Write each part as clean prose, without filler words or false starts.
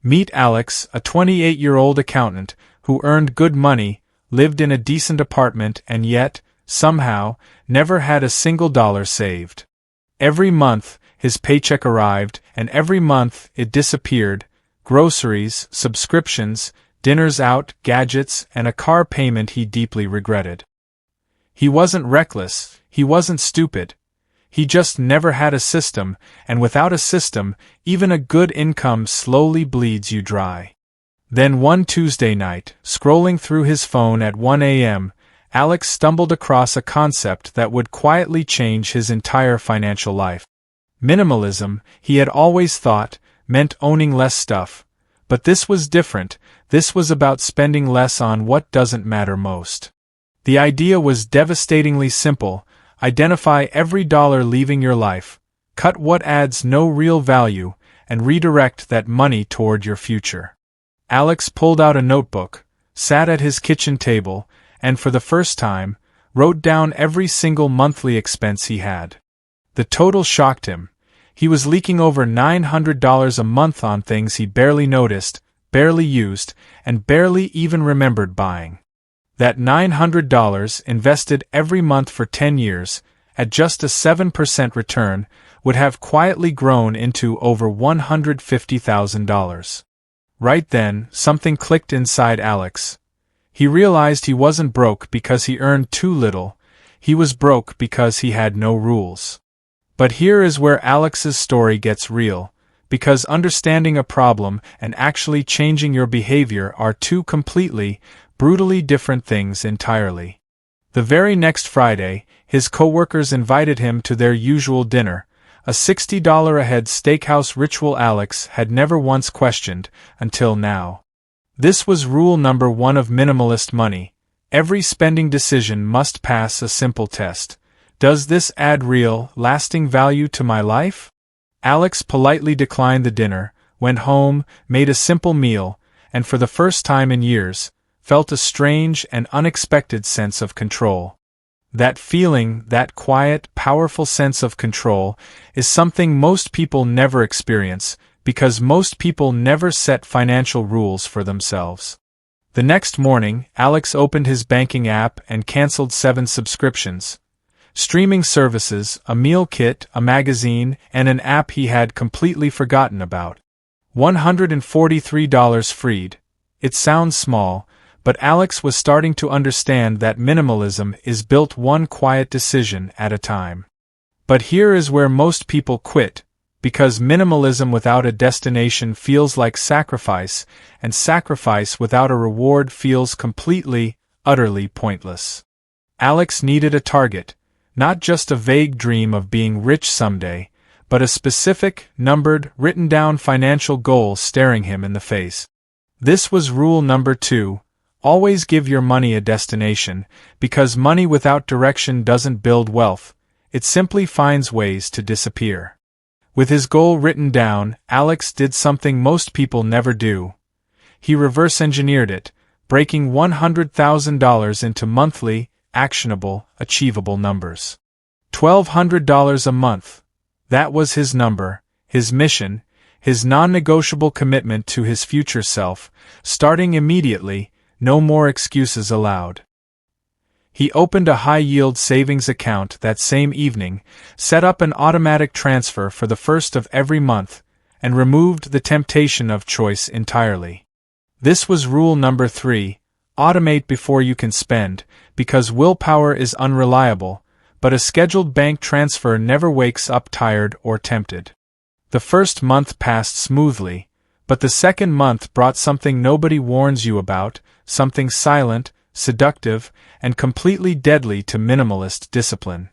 Meet Alex, a 28-year-old accountant who earned good money, lived in a decent apartment and yet, somehow, never had a single dollar saved. Every month, his paycheck arrived, and every month it disappeared. Groceries, subscriptions, dinners out, gadgets, and a car payment he deeply regretted. He wasn't reckless, he wasn't stupid. He just never had a system, and without a system, even a good income slowly bleeds you dry. Then one Tuesday night, scrolling through his phone at 1 a.m., Alex stumbled across a concept that would quietly change his entire financial life. Minimalism, he had always thought, meant owning less stuff. But this was different. This was about spending less on what doesn't matter most. The idea was devastatingly simple. Identify every dollar leaving your life, cut what adds no real value, and redirect that money toward your future. Alex pulled out a notebook, sat at his kitchen table, and for the first time, wrote down every single monthly expense he had. The total shocked him. He was leaking over $900 a month on things he barely noticed, barely used, and barely even remembered buying. That $900, invested every month for 10 years, at just a 7% return, would have quietly grown into over $150,000. Right then, something clicked inside Alex. He realized he wasn't broke because he earned too little, he was broke because he had no rules. But here is where Alex's story gets real, because understanding a problem and actually changing your behavior are two completely, brutally different things entirely. The very next Friday, his coworkers invited him to their usual dinner, a $60 a head steakhouse ritual Alex had never once questioned, until now. This was rule number 1 of minimalist money. Every spending decision must pass a simple test. Does this add real, lasting value to my life? Alex politely declined the dinner, went home, made a simple meal, and for the first time in years, felt a strange and unexpected sense of control. That feeling, that quiet, powerful sense of control, is something most people never experience, because most people never set financial rules for themselves. The next morning, Alex opened his banking app and canceled 7 subscriptions. Streaming services, a meal kit, a magazine, and an app he had completely forgotten about. $143 freed. It sounds small, but Alex was starting to understand that minimalism is built one quiet decision at a time. But here is where most people quit, because minimalism without a destination feels like sacrifice, and sacrifice without a reward feels completely, utterly pointless. Alex needed a target, not just a vague dream of being rich someday, but a specific, numbered, written-down financial goal staring him in the face. This was rule number 2. Always give your money a destination, because money without direction doesn't build wealth, it simply finds ways to disappear. With his goal written down, Alex did something most people never do. He reverse-engineered it, breaking $100,000 into monthly, actionable, achievable numbers. $1,200 a month. That was his number, his mission, his non-negotiable commitment to his future self, starting immediately. No more excuses allowed. He opened a high-yield savings account that same evening, set up an automatic transfer for the first of every month, and removed the temptation of choice entirely. This was rule number 3, automate before you can spend, because willpower is unreliable, but a scheduled bank transfer never wakes up tired or tempted. The first month passed smoothly, but the second month brought something nobody warns you about, something silent, seductive, and completely deadly to minimalist discipline.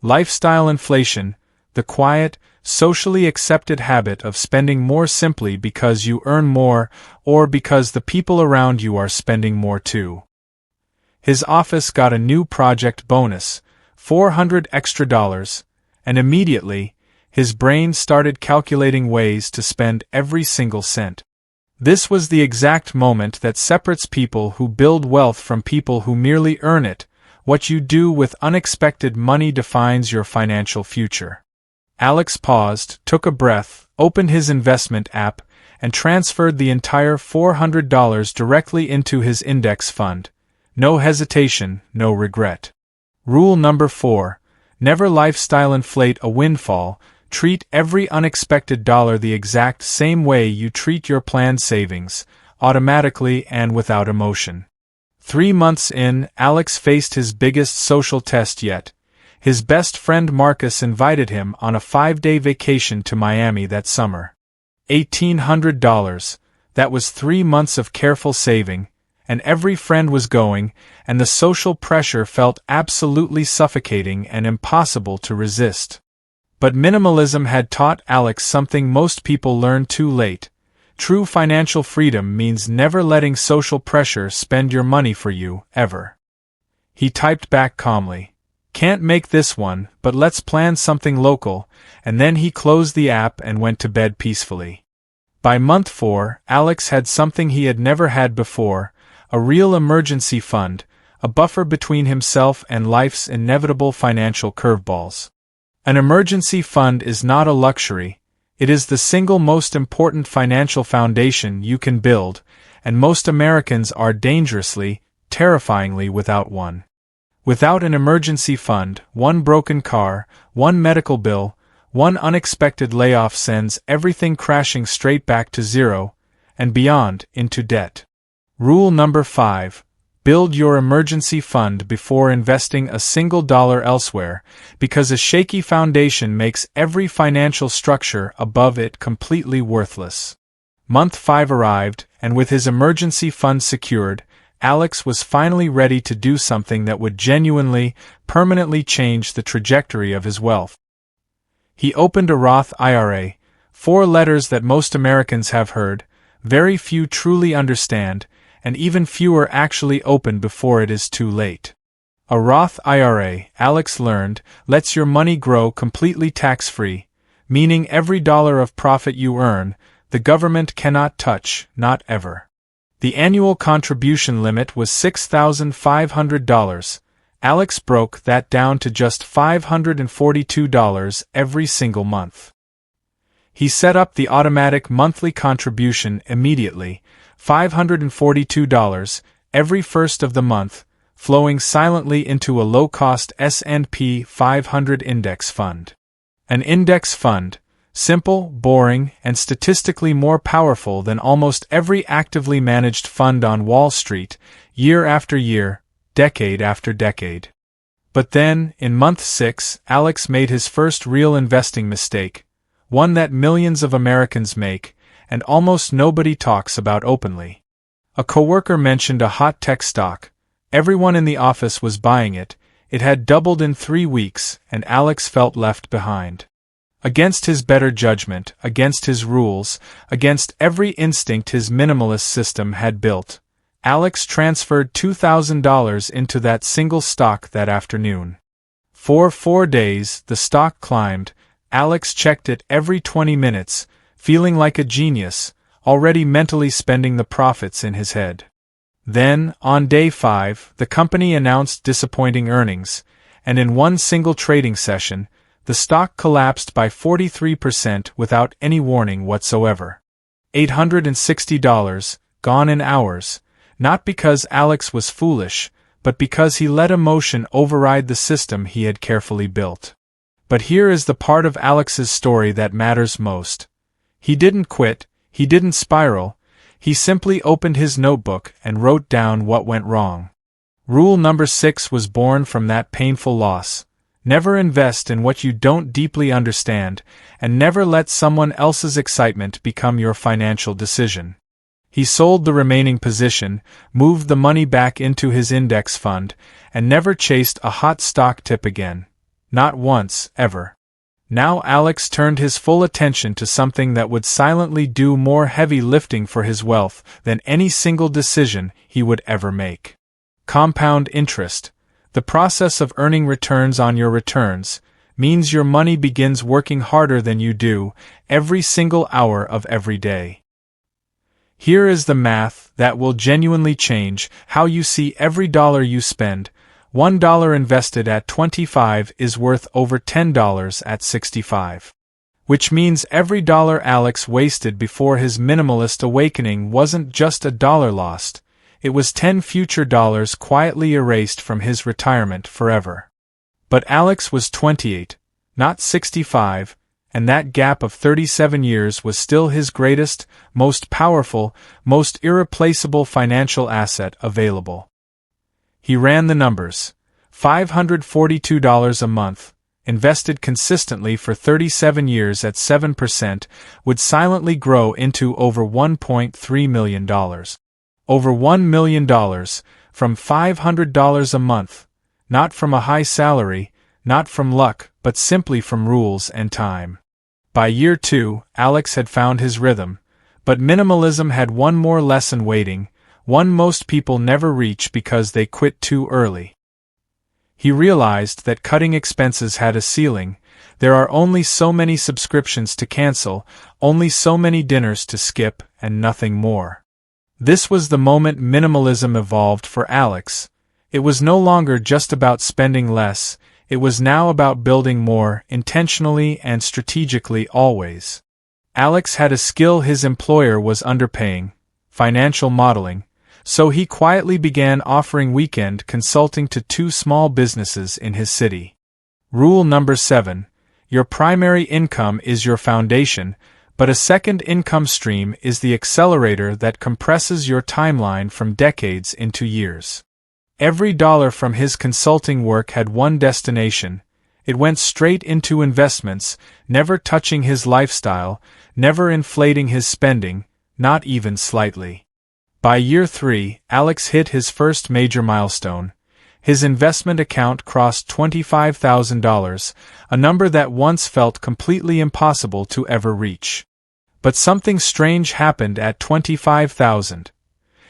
Lifestyle inflation, the quiet, socially accepted habit of spending more simply because you earn more, or because the people around you are spending more too. His office got a new project bonus, $400 extra, and immediately, his brain started calculating ways to spend every single cent. This was the exact moment that separates people who build wealth from people who merely earn it. What you do with unexpected money defines your financial future. Alex paused, took a breath, opened his investment app, and transferred the entire $400 directly into his index fund. No hesitation, no regret. Rule number 4. Never lifestyle inflate a windfall. Treat every unexpected dollar the exact same way you treat your planned savings, automatically and without emotion. 3 months in, Alex faced his biggest social test yet. His best friend Marcus invited him on a 5-day vacation to Miami that summer. $1,800, that was 3 months of careful saving, and every friend was going, and the social pressure felt absolutely suffocating and impossible to resist. But minimalism had taught Alex something most people learn too late. True financial freedom means never letting social pressure spend your money for you, ever. He typed back calmly, "Can't make this one, but let's plan something local," and then he closed the app and went to bed peacefully. By month 4, Alex had something he had never had before, a real emergency fund, a buffer between himself and life's inevitable financial curveballs. An emergency fund is not a luxury, it is the single most important financial foundation you can build, and most Americans are dangerously, terrifyingly without one. Without an emergency fund, one broken car, one medical bill, one unexpected layoff sends everything crashing straight back to zero, and beyond, into debt. Rule number 5. Build your emergency fund before investing a single dollar elsewhere, because a shaky foundation makes every financial structure above it completely worthless. Month 5 arrived, and with his emergency fund secured, Alex was finally ready to do something that would genuinely, permanently change the trajectory of his wealth. He opened a Roth IRA, 4 letters that most Americans have heard, very few truly understand, and even fewer actually open before it is too late. A Roth IRA, Alex learned, lets your money grow completely tax-free, meaning every dollar of profit you earn, the government cannot touch, not ever. The annual contribution limit was $6,500. Alex broke that down to just $542 every single month. He set up the automatic monthly contribution immediately, $542 every first of the month, flowing silently into a low-cost S&P 500 index fund. An index fund, simple, boring, and statistically more powerful than almost every actively managed fund on Wall Street, year after year, decade after decade. But then, in month 6, Alex made his first real investing mistake, one that millions of Americans make, and almost nobody talks about openly. A coworker mentioned a hot tech stock. Everyone in the office was buying it. It had doubled in 3 weeks, and Alex felt left behind. Against his better judgment, against his rules, against every instinct his minimalist system had built, Alex transferred $2,000 into that single stock that afternoon. For 4 days, the stock climbed. Alex checked it every 20 minutes, feeling like a genius, already mentally spending the profits in his head. Then, on day 5, the company announced disappointing earnings, and in one single trading session, the stock collapsed by 43% without any warning whatsoever. $860, gone in hours, not because Alex was foolish, but because he let emotion override the system he had carefully built. But here is the part of Alex's story that matters most. He didn't quit, he didn't spiral, he simply opened his notebook and wrote down what went wrong. Rule number 6 was born from that painful loss. Never invest in what you don't deeply understand, and never let someone else's excitement become your financial decision. He sold the remaining position, moved the money back into his index fund, and never chased a hot stock tip again. Not once, ever. Now Alex turned his full attention to something that would silently do more heavy lifting for his wealth than any single decision he would ever make. Compound interest, the process of earning returns on your returns, means your money begins working harder than you do every single hour of every day. Here is the math that will genuinely change how you see every dollar you spend. $1 invested at 25 is worth over $10 at 65. Which means every dollar Alex wasted before his minimalist awakening wasn't just a dollar lost, it was 10 future dollars quietly erased from his retirement forever. But Alex was 28, not 65, and that gap of 37 years was still his greatest, most powerful, most irreplaceable financial asset available. He ran the numbers. $542 a month, invested consistently for 37 years at 7%, would silently grow into over $1.3 million. Over $1 million, from $500 a month, not from a high salary, not from luck, but simply from rules and time. By year 2, Alex had found his rhythm, but minimalism had one more lesson waiting, one most people never reach because they quit too early. He realized that cutting expenses had a ceiling. There are only so many subscriptions to cancel, only so many dinners to skip, and nothing more. This was the moment minimalism evolved for Alex. It was no longer just about spending less, it was now about building more, intentionally and strategically always. Alex had a skill his employer was underpaying: financial modeling, so he quietly began offering weekend consulting to 2 small businesses in his city. Rule number 7: your primary income is your foundation, but a second income stream is the accelerator that compresses your timeline from decades into years. Every dollar from his consulting work had one destination. It went straight into investments, never touching his lifestyle, never inflating his spending, not even slightly. By year 3, Alex hit his first major milestone. His investment account crossed $25,000, a number that once felt completely impossible to ever reach. But something strange happened at $25,000.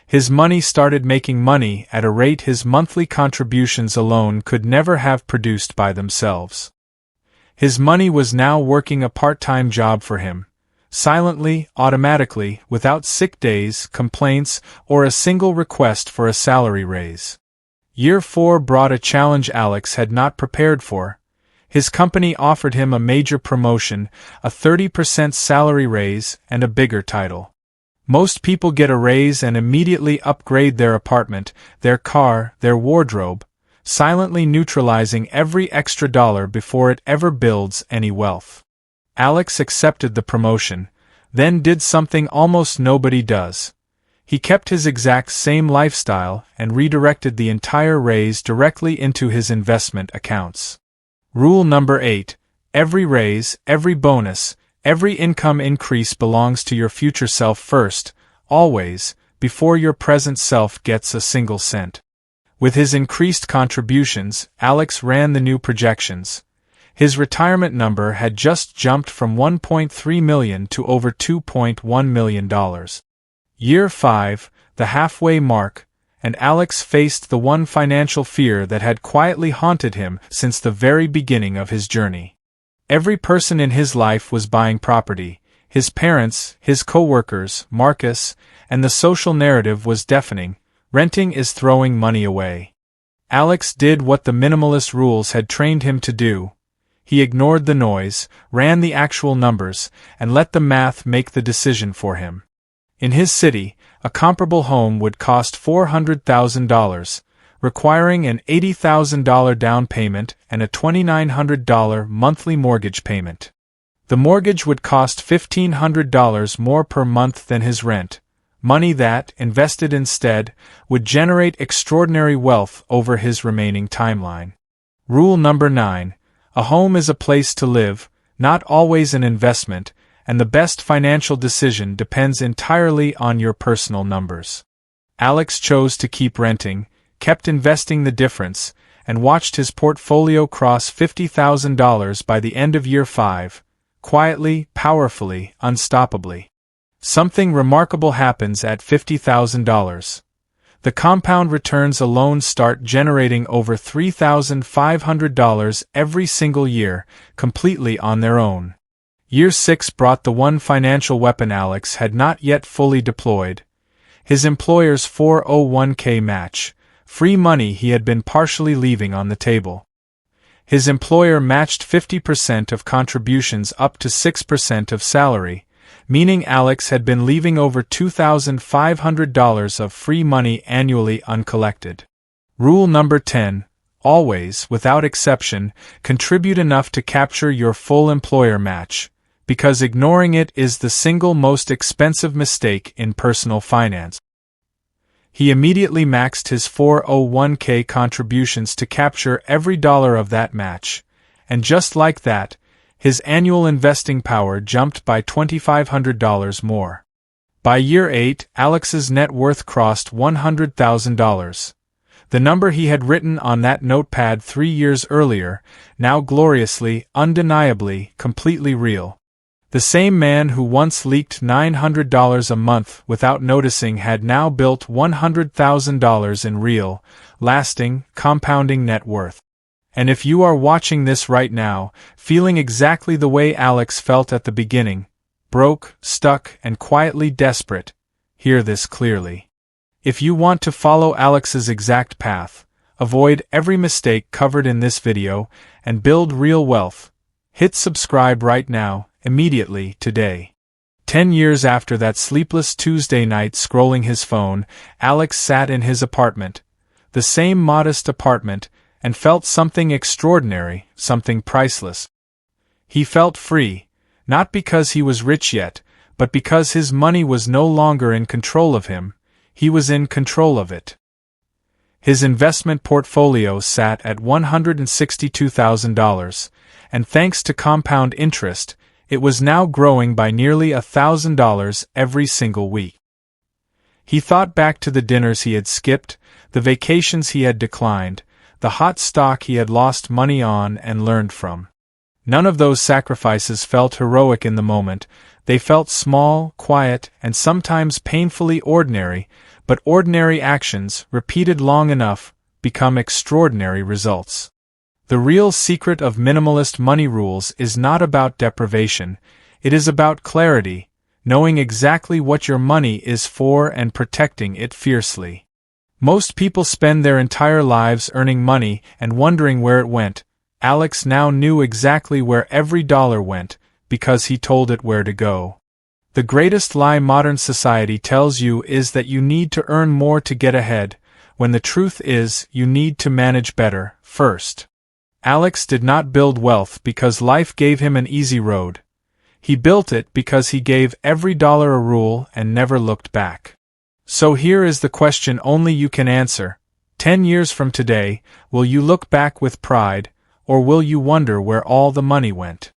His money started making money at a rate his monthly contributions alone could never have produced by themselves. His money was now working a part-time job for him, silently, automatically, without sick days, complaints, or a single request for a salary raise. Year 4 brought a challenge Alex had not prepared for. His company offered him a major promotion, a 30% salary raise, and a bigger title. Most people get a raise and immediately upgrade their apartment, their car, their wardrobe, silently neutralizing every extra dollar before it ever builds any wealth. Alex accepted the promotion, then did something almost nobody does. He kept his exact same lifestyle and redirected the entire raise directly into his investment accounts. Rule number 8: every raise, every bonus, every income increase belongs to your future self first, always, before your present self gets a single cent. With his increased contributions, Alex ran the new projections. His retirement number had just jumped from $1.3 million to over $2.1 million. Year 5, the halfway mark, and Alex faced the one financial fear that had quietly haunted him since the very beginning of his journey. Every person in his life was buying property: his parents, his co-workers, Marcus, and the social narrative was deafening: renting is throwing money away. Alex did what the minimalist rules had trained him to do. He ignored the noise, ran the actual numbers, and let the math make the decision for him. In his city, a comparable home would cost $400,000, requiring an $80,000 down payment and a $2,900 monthly mortgage payment. The mortgage would cost $1,500 more per month than his rent, money that, invested instead, would generate extraordinary wealth over his remaining timeline. Rule number 9: a home is a place to live, not always an investment, and the best financial decision depends entirely on your personal numbers. Alex chose to keep renting, kept investing the difference, and watched his portfolio cross $50,000 by the end of year 5, quietly, powerfully, unstoppably. Something remarkable happens at $50,000. The compound returns alone start generating over $3,500 every single year, completely on their own. Year 6 brought the one financial weapon Alex had not yet fully deployed: his employer's 401k match, free money he had been partially leaving on the table. His employer matched 50% of contributions up to 6% of salary, meaning Alex had been leaving over $2,500 of free money annually uncollected. Rule number 10. Always, without exception, contribute enough to capture your full employer match, because ignoring it is the single most expensive mistake in personal finance. He immediately maxed his 401k contributions to capture every dollar of that match, and just like that, his annual investing power jumped by $2,500 more. By year 8, Alex's net worth crossed $100,000. The number he had written on that notepad 3 years earlier, now gloriously, undeniably, completely real. The same man who once leaked $900 a month without noticing had now built $100,000 in real, lasting, compounding net worth. And if you are watching this right now, feeling exactly the way Alex felt at the beginning, broke, stuck, and quietly desperate, hear this clearly. If you want to follow Alex's exact path, avoid every mistake covered in this video, and build real wealth, hit subscribe right now, immediately, today. 10 years after that sleepless Tuesday night scrolling his phone, Alex sat in his apartment, the same modest apartment, and felt something extraordinary, something priceless. He felt free, not because he was rich yet, but because his money was no longer in control of him, he was in control of it. His investment portfolio sat at $162,000, and thanks to compound interest, it was now growing by nearly $1,000 every single week. He thought back to the dinners he had skipped, the vacations he had declined, the hot stock he had lost money on and learned from. None of those sacrifices felt heroic in the moment. They felt small, quiet, and sometimes painfully ordinary, but ordinary actions, repeated long enough, become extraordinary results. The real secret of minimalist money rules is not about deprivation, it is about clarity, knowing exactly what your money is for and protecting it fiercely. Most people spend their entire lives earning money and wondering where it went. Alex now knew exactly where every dollar went, because he told it where to go. The greatest lie modern society tells you is that you need to earn more to get ahead, when the truth is you need to manage better, first. Alex did not build wealth because life gave him an easy road. He built it because he gave every dollar a rule and never looked back. So here is the question only you can answer. 10 years from today, will you look back with pride, or will you wonder where all the money went?